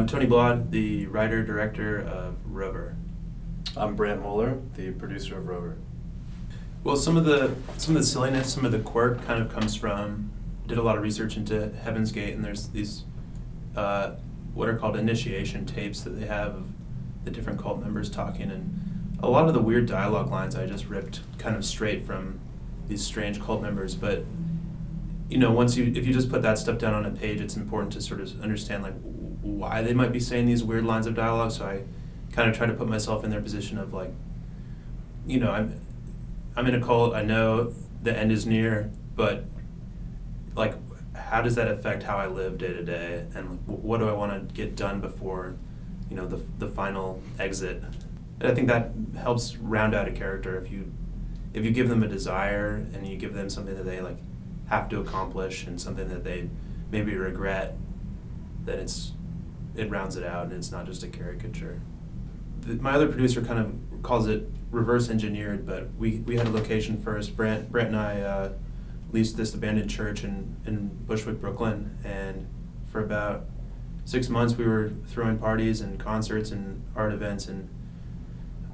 I'm Tony Blod, the writer-director of ROVER. I'm Brant Moeller, the producer of ROVER. Well, some of the silliness, some of the quirk kind of comes from, did a lot of research into Heaven's Gate, and there's these what are called initiation tapes that they have of the different cult members talking, and a lot of the weird dialogue lines I just ripped kind of straight from these strange cult members. But you know, if you just put that stuff down on a page, it's important to sort of understand like why they might be saying these weird lines of dialogue. So I kind of try to put myself in their position of like, you know, I'm in a cult, I know the end is near, but like how does that affect how I live day to day, and what do I want to get done before, you know, the final exit. And I think that helps round out a character. If you give them a desire and you give them something that they like have to accomplish and something that they maybe regret, then it rounds it out and it's not just a caricature. My other producer kind of calls it reverse engineered, but we had a location first. Brant and I leased this abandoned church in Bushwick, Brooklyn, and for about 6 months we were throwing parties and concerts and art events, and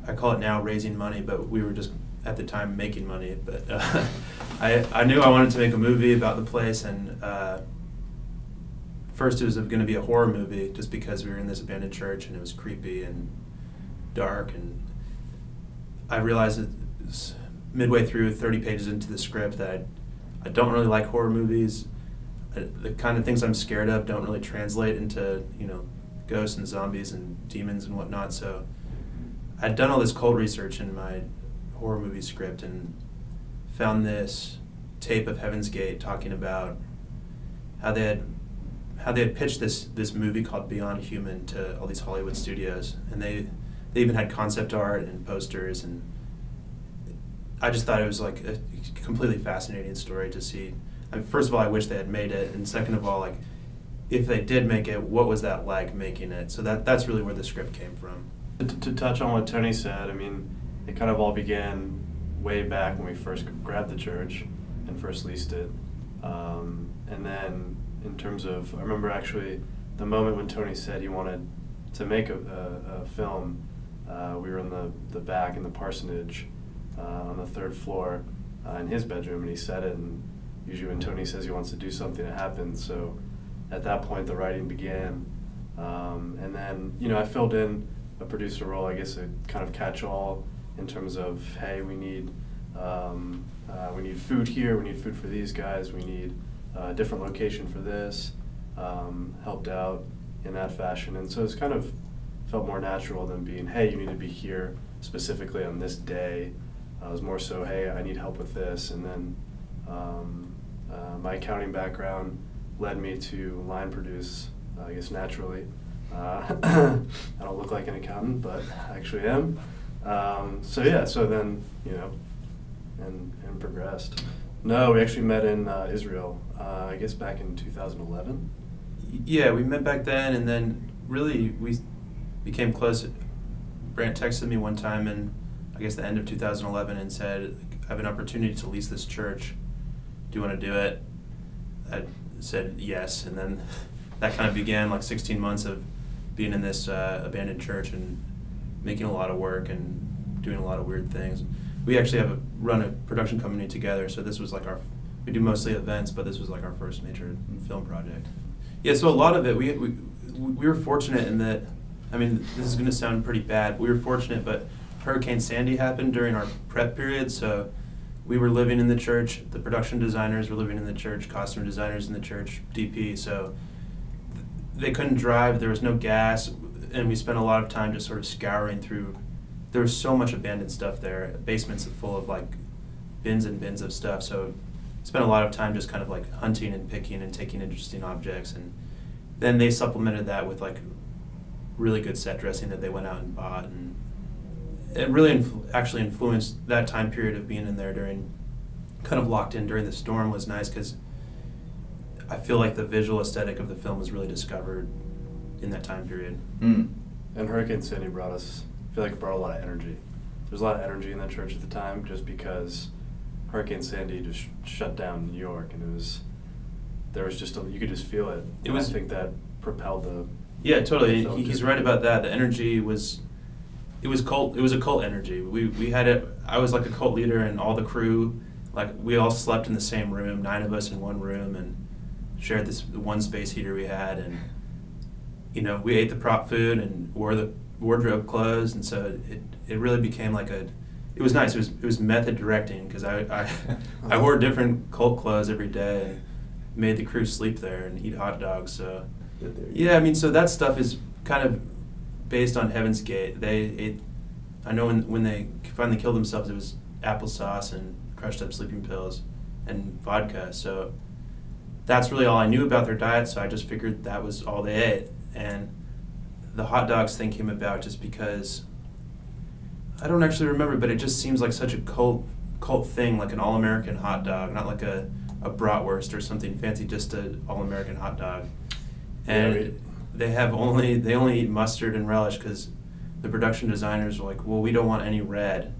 I call it now raising money, but we were just at the time making money. But I knew I wanted to make a movie about the place, and first it was going to be a horror movie just because we were in this abandoned church and it was creepy and dark, and I realized that midway through, 30 pages into the script, that I don't really like horror movies. The kind of things I'm scared of don't really translate into, you know, ghosts and zombies and demons and whatnot. So I'd done all this cold research in my horror movie script and found this tape of Heaven's Gate talking about how they had pitched this movie called Beyond Human to all these Hollywood studios, and they even had concept art and posters, and I just thought it was like a completely fascinating story to see. I mean, first of all, I wish they had made it, and second of all, like if they did make it, what was that like making it? So that's really where the script came from. To touch on what Tony said, I mean, it kind of all began way back when we first grabbed the church and first leased it. And then in terms of, I remember actually the moment when Tony said he wanted to make a film, we were in the back in the parsonage on the third floor in his bedroom, and he said it, and usually when Tony says he wants to do something, it happens. So at that point the writing began, and then, you know, I filled in a producer role, I guess a kind of catch-all in terms of, hey, we need food here, we need food for these guys, we need a different location for this, helped out in that fashion. And so it's kind of felt more natural than being, hey, you need to be here specifically on this day. It was more so, hey, I need help with this. And then my accounting background led me to line produce, I guess naturally. I don't look like an accountant, but I actually am. So yeah, so then, you know, and progressed. No, we actually met in Israel, I guess back in 2011. Yeah, we met back then, and then really we became close. Brant texted me one time in, I guess, the end of 2011 and said, I have an opportunity to lease this church. Do you want to do it? I said yes, and then that kind of began like 16 months of being in this abandoned church and making a lot of work and doing a lot of weird things. We actually run a production company together, so this was like we do mostly events, but this was like our first major film project. Yeah, so a lot of it, we were fortunate in that, I mean, this is going to sound pretty bad. We were fortunate, but Hurricane Sandy happened during our prep period, so we were living in the church, the production designers were living in the church, costume designers in the church, DP, so they couldn't drive, there was no gas, and we spent a lot of time just sort of scouring through. There was so much abandoned stuff there, basements full of like bins and bins of stuff, so spent a lot of time just kind of like hunting and picking and taking interesting objects, and then they supplemented that with like really good set dressing that they went out and bought, and it really actually influenced that time period of being in there during, kind of locked in during the storm was nice, because I feel like the visual aesthetic of the film was really discovered in that time period. And Hurricane Sandy brought us, I feel like it brought a lot of energy. There's a lot of energy in that church at the time, just because Hurricane Sandy just shut down New York, and there was just you could just feel it. I think that propelled Yeah, totally. Felt He's good. right about that. The energy was, it was cult. It was a cult energy. We had it. I was like a cult leader, and all the crew, like we all slept in the same room, 9 of us in one room, and shared this one space heater we had, and we ate the prop food and wore the wardrobe clothes, and so it really became like a. It was nice. It was method directing because I wore different cult clothes every day and made the crew sleep there and eat hot dogs. So yeah, I mean, so that stuff is kind of based on Heaven's Gate. I know when they finally killed themselves, it was applesauce and crushed up sleeping pills and vodka. So that's really all I knew about their diet. So I just figured that was all they ate. And the hot dogs thing came about just because I don't actually remember, but it just seems like such a cult thing, like an all-American hot dog, not like a bratwurst or something fancy, just an all-American hot dog. And they only eat mustard and relish because the production designers were like, well, we don't want any red.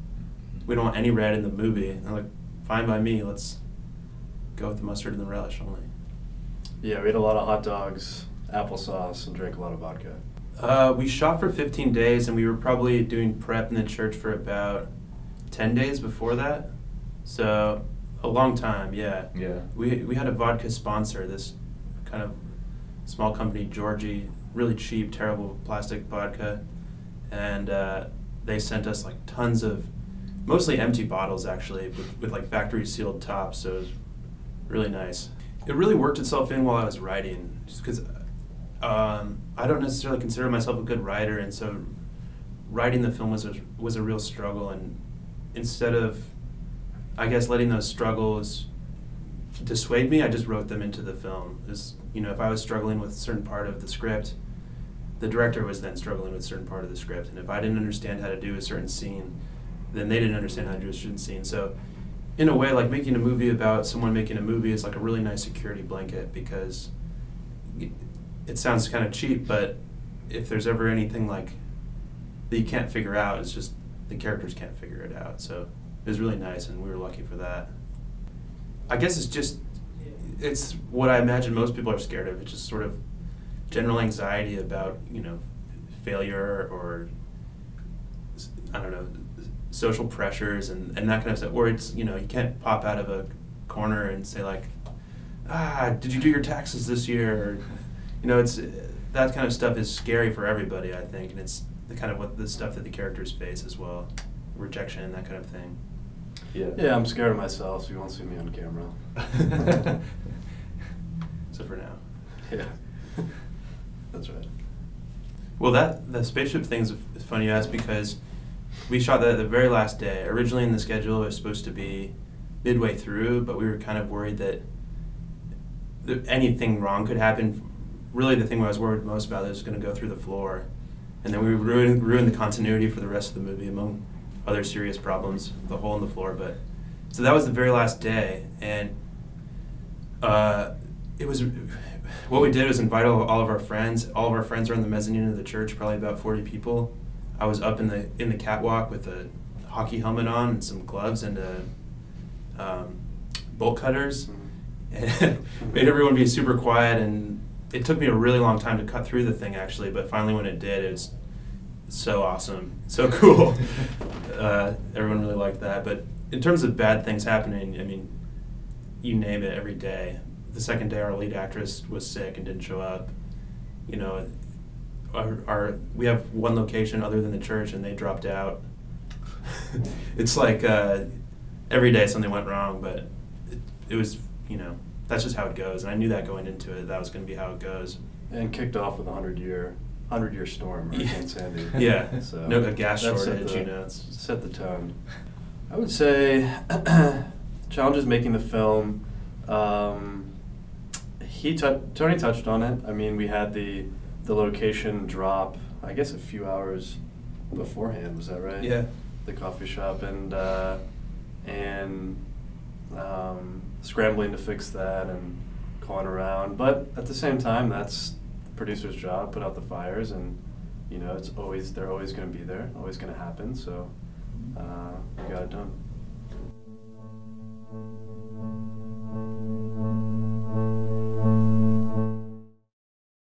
We don't want any red in the movie. And I'm like, fine by me, let's go with the mustard and the relish only. Yeah, we ate a lot of hot dogs, applesauce, and drank a lot of vodka. We shot for 15 days, and we were probably doing prep in the church for about 10 days before that. So a long time, yeah. Yeah. We had a vodka sponsor, this kind of small company, Georgie, really cheap, terrible plastic vodka. And they sent us like tons of, mostly empty bottles actually, with like factory sealed tops, so it was really nice. It really worked itself in while I was writing, just because I don't necessarily consider myself a good writer, and so writing the film was a real struggle. And instead of, I guess, letting those struggles dissuade me, I just wrote them into the film. If I was struggling with a certain part of the script, the director was then struggling with a certain part of the script, and if I didn't understand how to do a certain scene, then they didn't understand how to do a certain scene. So in a way, like making a movie about someone making a movie is like a really nice security blanket, because it sounds kind of cheap, but if there's ever anything like that you can't figure out, it's just the characters can't figure it out. So it was really nice, and we were lucky for that. I guess it's what I imagine most people are scared of. It's just sort of general anxiety about, failure, or I don't know, social pressures and that kind of stuff, where it's, you can't pop out of a corner and say like, did you do your taxes this year? Or, it's that kind of stuff is scary for everybody, I think, and it's the kind of the stuff that the characters face as well, rejection and that kind of thing. Yeah, I'm scared of myself, so you won't see me on camera. So for now. Yeah. That's right. Well, the spaceship thing's funny you ask, because we shot that the very last day. Originally in the schedule it was supposed to be midway through, but we were kind of worried that anything wrong could happen. Really, the thing I was worried most about is it was going to go through the floor, and then we would ruin the continuity for the rest of the movie, among other serious problems, the hole in the floor. But so that was the very last day, and it was. What we did was invite all of our friends. All of our friends are in the mezzanine of the church, probably about 40 people. I was up in the catwalk with a hockey helmet on and some gloves and bolt cutters, and made everyone be super quiet. And it took me a really long time to cut through the thing, actually, but finally when it did, it was so awesome, so cool. Everyone really liked that. But in terms of bad things happening, I mean, you name it, every day. The second day, our lead actress was sick and didn't show up. We have one location other than the church, and they dropped out. It's like every day something went wrong, but it was, that's just how it goes. And I knew that going into it, that was going to be how it goes. And kicked off with a 100-year storm, Hurricane Sandy. Yeah, so no, a gas that shortage, set the tone. I would say challenges making the film. Tony touched on it. I mean, we had the location drop, I guess, a few hours beforehand. Was that right? Yeah. The coffee shop, and scrambling to fix that and calling around. But at the same time, that's the producer's job. Put out the fires, and they're always going to be there, always going to happen. So we got it done.